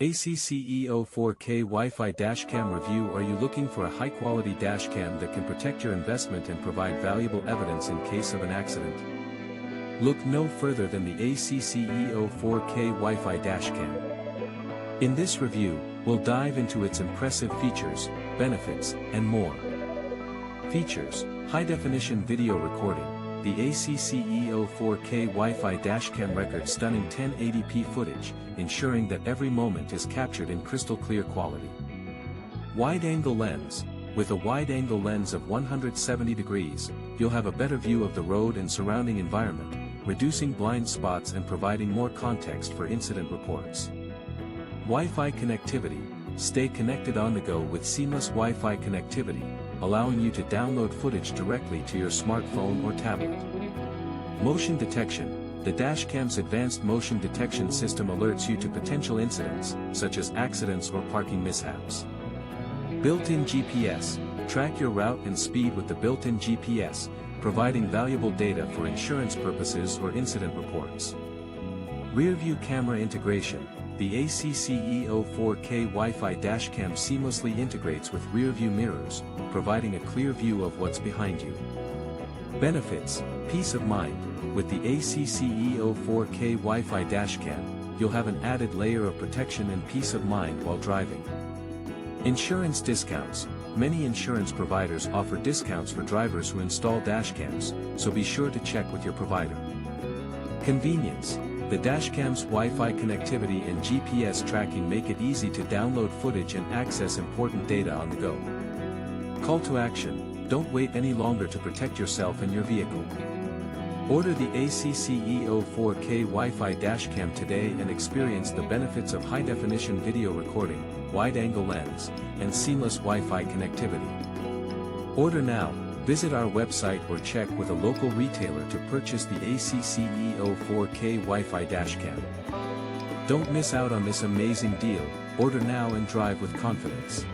ACCEO 4K Wi-Fi Dashcam Review. Are you looking for a high-quality dashcam that can protect your investment and provide valuable evidence in case of an accident? Look no further than the ACCEO 4K Wi-Fi Dashcam. In this review, we'll dive into its impressive features, benefits, and more. Features: high-definition video recording. The ACCEO 4K Wi-Fi Dashcam records stunning 1080p footage, ensuring that every moment is captured in crystal-clear quality. Wide-angle lens. With a wide-angle lens of 170 degrees, you'll have a better view of the road and surrounding environment, reducing blind spots and providing more context for incident reports. Wi-Fi connectivity. Stay connected on the go with seamless Wi-Fi connectivity, allowing you to download footage directly to your smartphone or tablet. Motion detection. The Dashcam's advanced motion detection system alerts you to potential incidents, such as accidents or parking mishaps. Built-in GPS. Track your route and speed with the built-in GPS, providing valuable data for insurance purposes or incident reports. Rear-view camera integration. The ACCEO 4K Wi-Fi Dashcam seamlessly integrates with rear-view mirrors, providing a clear view of what's behind you. Benefits: peace of mind. With the ACCEO 4K Wi-Fi Dashcam, you'll have an added layer of protection and peace of mind while driving. Insurance discounts. Many insurance providers offer discounts for drivers who install dashcams, so be sure to check with your provider. Convenience. The Dashcam's Wi-Fi connectivity and GPS tracking make it easy to download footage and access important data on the go. Call to action: don't wait any longer to protect yourself and your vehicle. Order the ACCEO 4K Wi-Fi Dashcam today and experience the benefits of high-definition video recording, wide-angle lens, and seamless Wi-Fi connectivity. Order now. Visit our website or check with a local retailer to purchase the ACCEO 4K Wi-Fi Dashcam. Don't miss out on this amazing deal. Order now and drive with confidence.